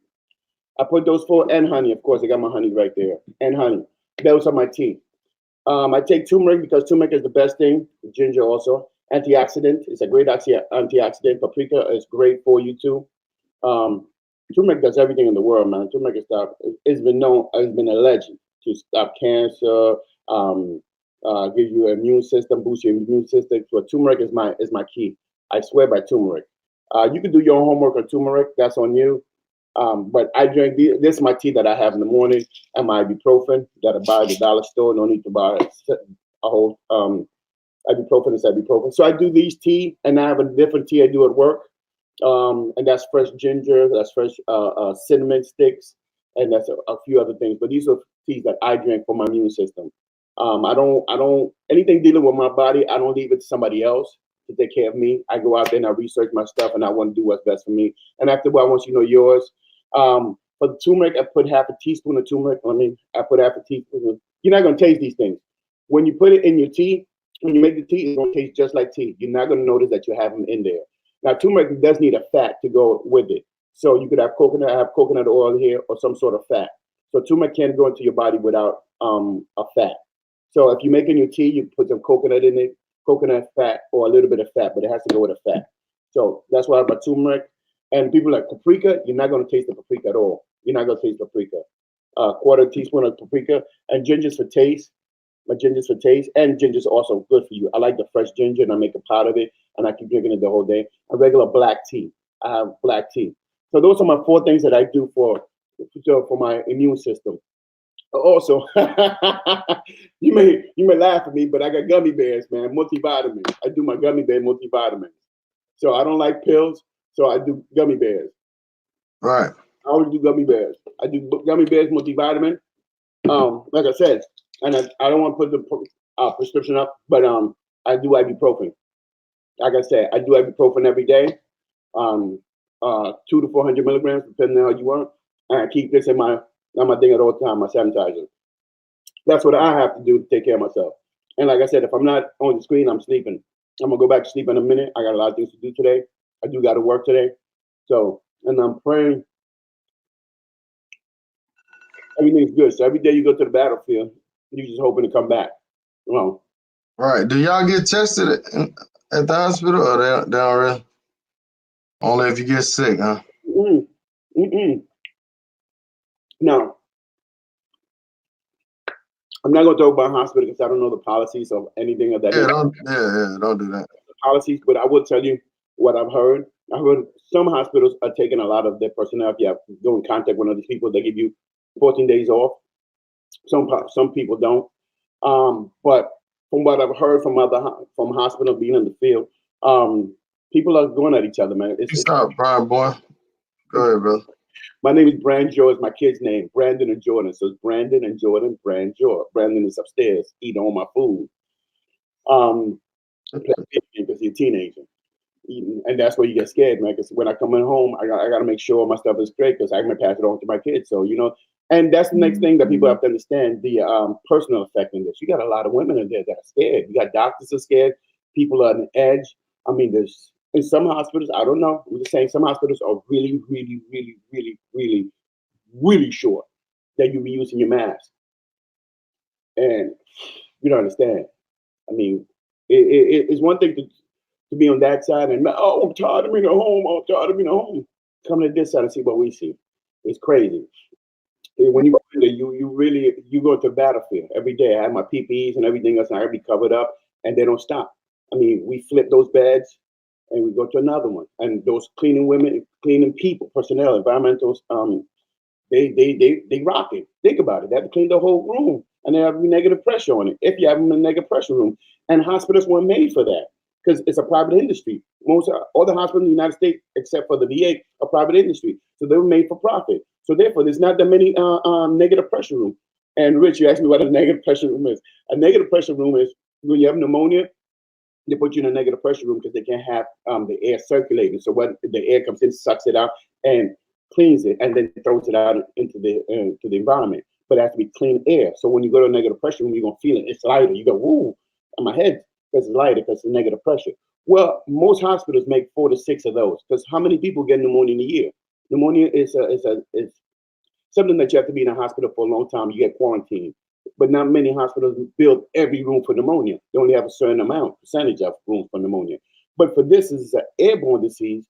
I put those 4 and honey. Of course, I got my honey right there. And honey. Those are my tea. I take turmeric because turmeric is the best thing. Ginger also. Antioxidant. It's a great antioxidant. Paprika is great for you too. Turmeric does everything in the world, man. Turmeric is stuff. It's been known. It's been alleged to stop cancer. Give you an immune system, boost your immune system. So turmeric is my key. I swear by turmeric. You can do your own homework on turmeric. That's on you. But I drink this is my tea that I have in the morning and my ibuprofen that I buy at the dollar store. No need to buy a whole ibuprofen is ibuprofen. So I do these tea and I have a different tea I do at work. And that's fresh ginger, that's fresh cinnamon sticks, and that's a few other things. But these are teas that I drink for my immune system. I don't anything dealing with my body. I don't leave it to somebody else to take care of me. I go out there and I research my stuff, and I want to do what's best for me. And after a while, I want you to know yours. For the turmeric, I put half a teaspoon of turmeric. I put half a teaspoon. You're not gonna taste these things when you put it in your tea. When you make the tea, it's gonna taste just like tea. You're not gonna notice that you have them in there. Now, turmeric does need a fat to go with it. So you could have coconut oil here or some sort of fat. So turmeric can't go into your body without a fat. So if you're making your tea, you put some coconut in it, coconut fat or a little bit of fat, but it has to go with a fat. So that's why about turmeric. And people like paprika, you're not going to taste the paprika at all. You're not going to taste paprika. Quarter teaspoon of paprika and ginger's for taste. My ginger's for taste, and ginger's also good for you. I like the fresh ginger, and I make a pot of it, and I keep drinking it the whole day. A regular black tea. I have black tea. So those are my 4 things that I do for my immune system. Also, you may laugh at me, but I got gummy bears, man, multivitamins. I do my gummy bear multivitamins. So I don't like pills. So I do gummy bears. Right. I always do gummy bears. I do gummy bears, multivitamin. Like I said, and I don't want to put the prescription up, but I do ibuprofen. Like I said, I do ibuprofen every day. 200 to 400 milligrams, depending on how you want. And I keep this in my thing at all time, my sanitizer. That's what I have to do to take care of myself. And like I said, if I'm not on the screen, I'm sleeping. I'm gonna go back to sleep in a minute. I got a lot of things to do today. I do got to work today. So, and I'm praying everything's good. So every day you go to the battlefield, you just hoping to come back. Well, Right. Do y'all get tested at the hospital, or they don't really? Only if you get sick, huh? No, I'm not going to talk about hospital because I don't know the policies of anything of that. Yeah, don't do that. Policies, but I will tell you what I've heard. I heard some hospitals are taking a lot of their personnel. If you have to go in contact with other people, they give you 14 days off. Some people don't. But from what I've heard from hospitals being in the field, people are going at each other, man. Stop, Brian, boy. Go ahead, brother. My name is Brandon. Is my kid's name, Brandon and Jordan. So it's Brandon and Jordan, Brandon is upstairs eating all my food. Because he's a teenager. And that's where you get scared, man. Because when I come in home, I got to make sure my stuff is straight because I'm gonna pass it on to my kids. So and that's the next thing that people have to understand: the personal effect in this. You got a lot of women in there that are scared. You got doctors that are scared. People are on the edge. I mean, there's in some hospitals. I don't know. I'm just saying some hospitals are really, really, really, really, really, really sure that you'll be using your mask, and you don't understand. I mean, it's one thing to be on that side and I'm tired of being at home. I'm tired of being at home. Come to this side and see what we see. It's crazy. When you go in there, you go to the battlefield every day. I have my PPEs and everything else, and I gotta be covered up, and they don't stop. I mean, we flip those beds and we go to another one. And those cleaning women, cleaning people, personnel, environmentals, they rock it. Think about it. They have to clean the whole room, and they have negative pressure on it. If you have them in a negative pressure room, and hospitals weren't made for that because it's a private industry. Most all the hospitals in the United States, except for the VA, are private industry, so they were made for profit. So therefore, there's not that many negative pressure rooms. And Rich, you asked me what a negative pressure room is. A negative pressure room is when you have pneumonia. They put you in a negative pressure room because they can't have the air circulating. So when the air comes in, sucks it out and cleans it, and then throws it out into the environment. But it has to be clean air. So when you go to a negative pressure room, you're gonna feel it. It's lighter. You go, woo, on my head because it's lighter because it's negative pressure. Well, most hospitals make 4 to 6 of those because how many people get pneumonia in a year? Pneumonia is something that you have to be in a hospital for a long time. You get quarantined. But not many hospitals build every room for pneumonia. They only have a certain percentage of rooms for pneumonia. But for this is an airborne disease,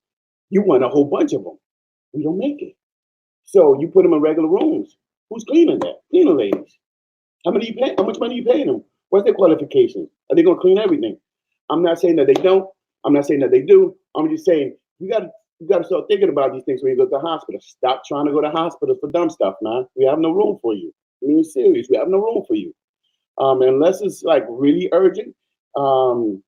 you want a whole bunch of them. We don't make it. So you put them in regular rooms. Who's cleaning that? Cleaning ladies. How much money are you paying them? What's their qualifications? Are they gonna clean everything? I'm not saying that they don't. I'm not saying that they do. I'm just saying you gotta start thinking about these things when you go to the hospital. Stop trying to go to hospitals for dumb stuff, man. We have no room for you. I mean, serious. We have no room for you. Unless it's like really urgent, broken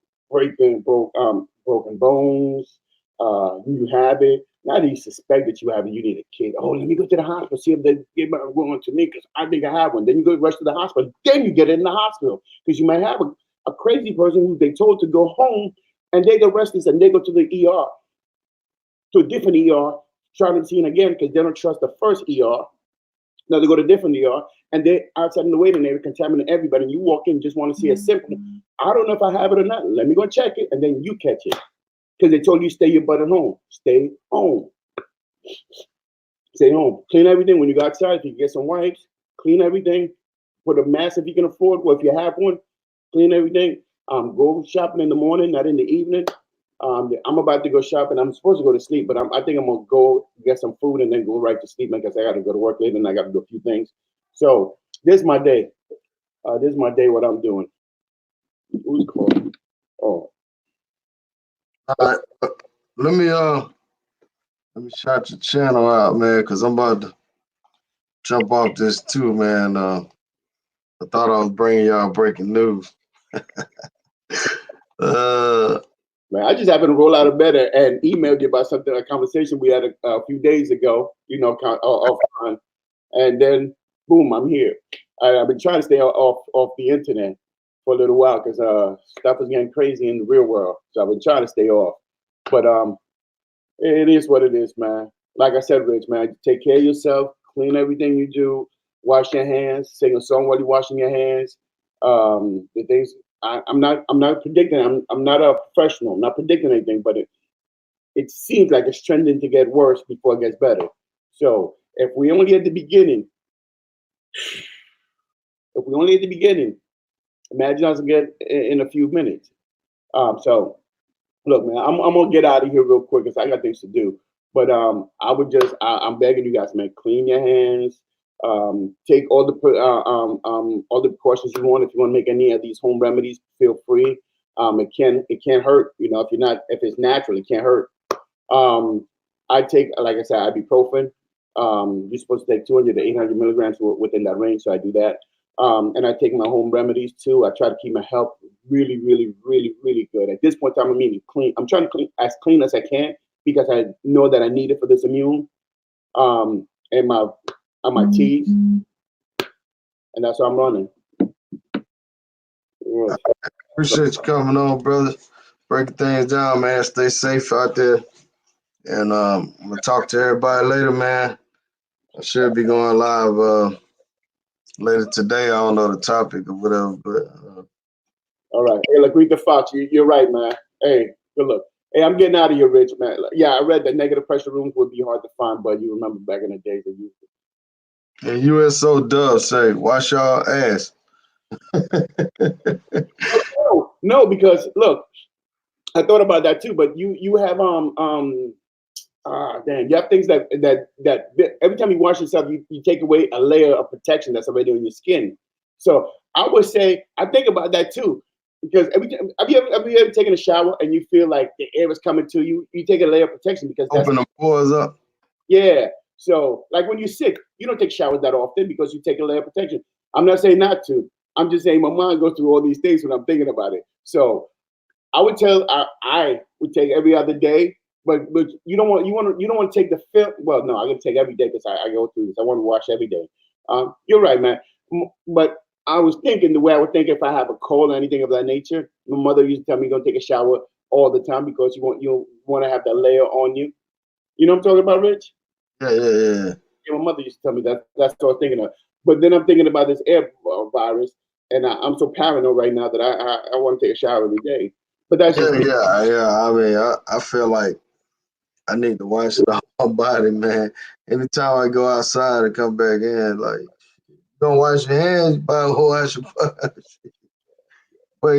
bones, you have it. Now that you suspect that you have it, you need a kid. Oh, let me go to the hospital, see if they give one to me because I think I have one. Then you go rush to the hospital. Then you get in the hospital because you might have a crazy person who they told to go home and they get restless and they go to the ER, to a different ER, trying to see it again because they don't trust the first ER. Now they go to different ER and they outside in the waiting area contaminate everybody. And you walk in, just want to see a symptom. I don't know if I have it or not. Let me go check it, and then you catch it because they told you stay your butt at home. Stay home. Stay home. Clean everything when you go outside. If you get some wipes, clean everything. Put a mask if you can afford. Well, if you have one, clean everything. Go shopping in the morning, not in the evening. I'm about to go shopping. I'm supposed to go to sleep, but I think I'm gonna go get some food and then go right to sleep because I got to go to work later and I got to do a few things. So this is my day. This is my day. What I'm doing. Who's calling? Oh, All right. Let me shout your channel out, man, because I'm about to jump off this too, man. I thought I was bringing y'all breaking news. Man, I just happened to roll out of bed and emailed you about something, a conversation we had a few days ago, offline. And then, boom, I'm here. I've been trying to stay off the internet for a little while because stuff is getting crazy in the real world. So I've been trying to stay off. But it is what it is, man. Like I said, Rich, man, take care of yourself, clean everything you do, wash your hands, sing a song while you're washing your hands. The things I'm not predicting. I'm not a professional. I'm not predicting anything, but it seems like it's trending to get worse before it gets better. So if we only at the beginning, imagine us get in a few minutes. So look, man, I'm gonna get out of here real quick because I got things to do. But I'm begging you guys, man, clean your hands. Take all the precautions you want. If you want to make any of these home remedies, feel free. It can't hurt. If it's natural, it can't hurt. I take, like I said, ibuprofen. You're supposed to take 200 to 800 milligrams within that range, so I do that. And I take my home remedies too. I try to keep my health really, really, really, really good. At this point in time, clean. I'm trying to clean as clean as I can because I know that I need it for this immune. And my teeth, and that's how I'm running. Yeah. Appreciate you coming on, brother. Breaking things down, man. Stay safe out there. And I'm gonna talk to everybody later, man. I should be going live later today. I don't know the topic or whatever, but all right. Hey, look, read the Fox. You're right, man. Hey, good luck. Hey, I'm getting out of here, Rich, man. Yeah, I read that negative pressure rooms would be hard to find, but you remember back in the days they used it. and USO Dove say, wash y'all ass. No, because look, I thought about that too, but you have you have things that every time you wash yourself, you take away a layer of protection that's already on your skin. So I would say I think about that too, because every time have you ever taken a shower and you feel like the air is coming to you, you take a layer of protection because open the pores up. Yeah. So like when you're sick, you don't take showers that often because you take a layer of protection. I'm not saying not to. I'm just saying my mind goes through all these things when I'm thinking about it. So I would take every other day, but you don't want to take the film. Well, no, I'm gonna take every day because I go through this. I want to wash every day. You're right, man. But I was thinking the way I would think if I have a cold or anything of that nature. My mother used to tell me don't take a shower all the time because you want to have that layer on you. You know what I'm talking about, Rich? Yeah. Yeah, my mother used to tell me that. That's what I was thinking of. But then I'm thinking about this air virus, and I'm so paranoid right now that I want to take a shower every day. But that's just me. Yeah. I mean, I feel like I need to wash the whole body, man. Anytime I go outside and come back in, like, don't wash your hands, you might as well wash your body. But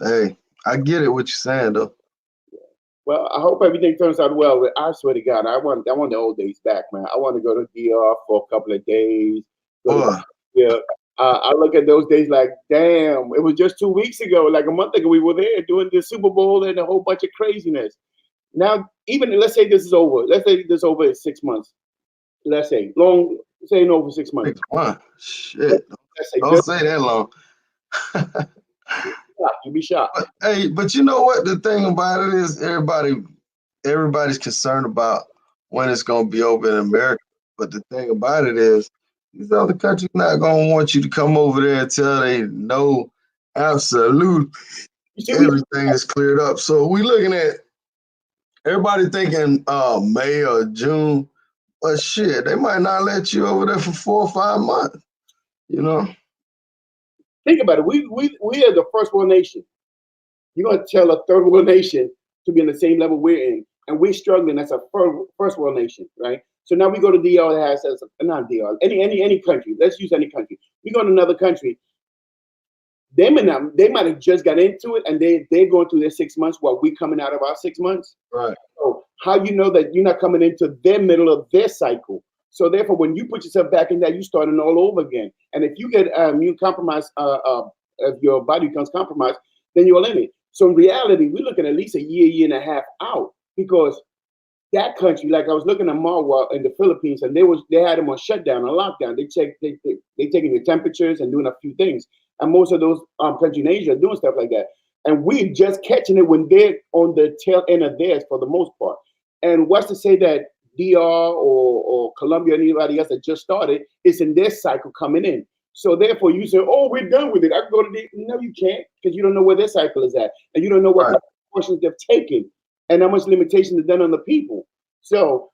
hey, I get it what you're saying though. Well, I hope everything turns out well. I swear to God, I want the old days back, man. I want to go to DR for a couple of days. Yeah. I look at those days like, damn, it was just 2 weeks ago, like a month ago, we were there doing the Super Bowl and a whole bunch of craziness. Now, even let's say this is over. Let's say this is over in 6 months. Let's say over 6 months. 6 months. Shit. Don't say that long. You'd be shocked. But you know what? The thing about it is everybody's concerned about when it's gonna be over in America. But the thing about it is these other countries not gonna want you to come over there until they know absolute everything is cleared up. So we looking at everybody thinking May or June, but shit, they might not let you over there for 4 or 5 months. Think about it. We are the first world nation. You're gonna tell a third world nation to be in the same level we're in, and we're struggling as a first world nation, right? So now we go to DR that has not DR, any country. Let's use any country. We go to another country. They might have just got into it, and they're going through their 6 months while we coming out of our 6 months. Right. So how you know that you're not coming into their middle of their cycle? So therefore, when you put yourself back in that, you're starting all over again. And if you get immune compromised, if your body becomes compromised, then you're in it. So in reality, we're looking at least a year and a half out because that country, like I was looking at Marwa in the Philippines, and they had them on shutdown, on lockdown. They taking your temperatures and doing a few things. And most of those countries in Asia are doing stuff like that. And we're just catching it when they're on the tail end of theirs for the most part. And what's to say that DR or Colombia or anybody else that just started is in their cycle coming in? So therefore, you say, "Oh, we're done with it. I can go to the." No, you can't, because you don't know where their cycle is at, and you don't know what Right. kind of portions they've taken, and how much limitation is done on the people. So,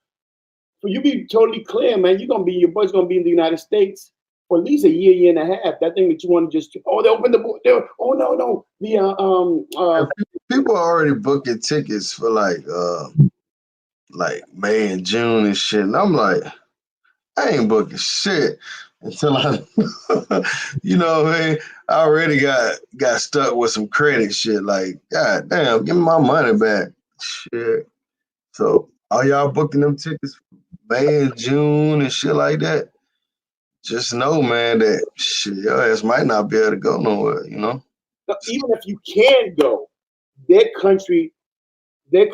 for you be totally clear, man, your boy's gonna be in the United States for at least a year, year and a half. That thing that you want to just, oh, they open the book. Oh no, the And people are already booking tickets for like May and June and shit. And I'm like, I ain't booking shit until I, you know what I mean? I already got stuck with some credit shit. Like, God damn, give me my money back. Shit. So all y'all booking them tickets for May and June and shit like that, just know, man, that shit, your ass might not be able to go nowhere, you know? even if you can go, their country, their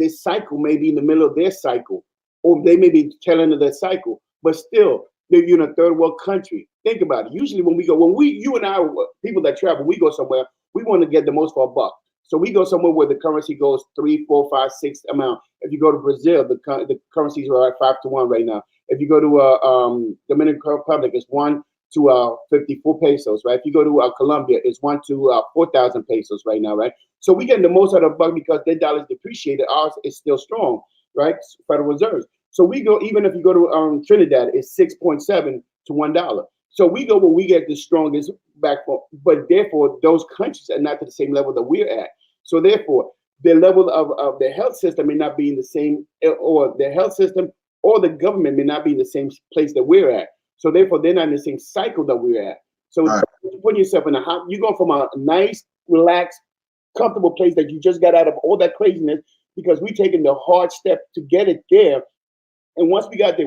cycle may be in the middle of their cycle, or they may be tail end of their cycle, but still, they're in a third world country. Think about it. Usually, you and I, people that travel, we go somewhere, we want to get the most for a buck. So we go somewhere where the currency goes 3, 4, 5, 6 amount. If you go to Brazil, the currencies are at 5 to 1 right now. If you go to Dominican Republic, it's 1 to 54 pesos, right? If you go to Colombia, it's 1 to 4,000 pesos right now, right? So we getting the most out of the buck because their dollar's depreciated. Ours is still strong, right? Federal Reserves. So we go, even if you go to Trinidad, it's 6.7 to $1. So we go where we get the strongest backbone, but therefore those countries are not to the same level that we're at. So therefore, the level of the health system may not be in the same, or the health system or the government may not be in the same place that we're at. So therefore, they're not in the same cycle that we're at. So Right. you're putting yourself in you're going from a nice, relaxed, comfortable place that you just got out of all that craziness, because we're taking the hard step to get it there. And once we got there,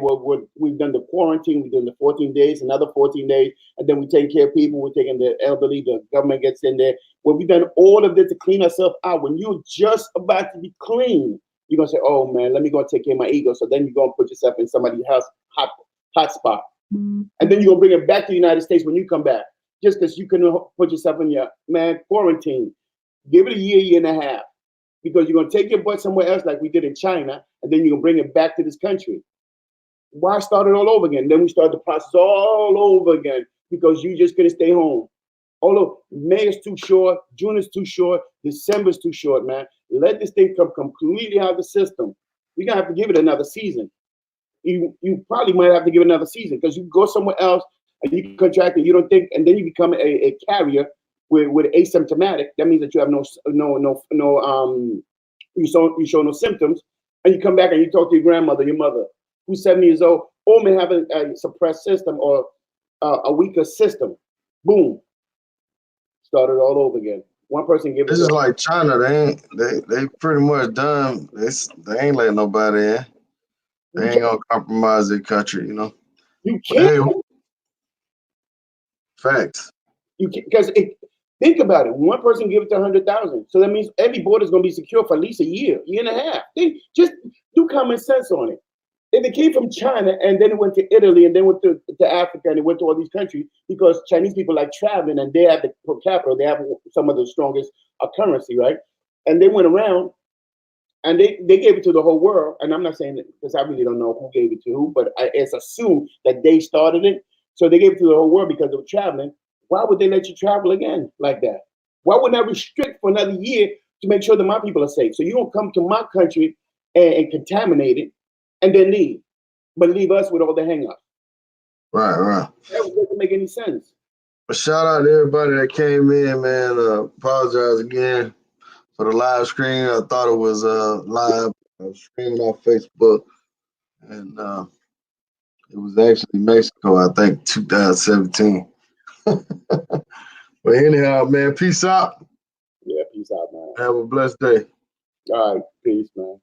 we've done the quarantine, we've done the 14 days, another 14 days, and then we take care of people, we're taking the elderly, the government gets in there. When we've done all of this to clean ourselves out, when you're just about to be clean, you're going to say, oh man, let me go take care of my ego. So then you're going to put yourself in somebody's house, hot spot. And then you're going to bring it back to the United States when you come back, just because you couldn't put yourself in your, quarantine. Give it a year, year and a half, because you're going to take your butt somewhere else like we did in China, and then you're going to bring it back to this country. Why start it all over again? Then we start the process all over again because you just couldn't stay home. Although May is too short, June is too short, December is too short, man. Let this thing come completely out of the system. You're going to have to give it another season. You probably might have to give it another season, because you go somewhere else and you contract it, you don't think, and then you become a carrier with asymptomatic. That means that you have you show no symptoms, and you come back and you talk to your grandmother, your mother, who's 70 years old, or may have a suppressed system or a weaker system. Boom, start it all over again. One person give This it. is like China. They pretty much done. They ain't letting nobody in. They ain't gonna compromise their country, you know. You But can't. hey, facts. You can, because think about it. One person give it to 100,000, so that means every border is going to be secure for at least a year, year and a half. Just do common sense on it. If it came from China and then it went to Italy and then went to Africa and it went to all these countries, because Chinese people like traveling and they have the per capita, they have some of the strongest currency, right? And they went around and they gave it to the whole world. And I'm not saying that because I really don't know who gave it to who, but it's assumed that they started it. So they gave it to the whole world because they were traveling. Why would they let you travel again like that? Why wouldn't I restrict for another year to make sure that my people are safe? So you don't come to my country and contaminate it and then leave, but leave us with all the hangups. Right. That doesn't make any sense. But shout out to everybody that came in, man. Apologize again for the live stream. I thought it was live. I was streaming off Facebook, and it was actually Mexico, I think, 2017. But anyhow, man, peace out. Yeah, peace out, man. Have a blessed day. All right, peace, man.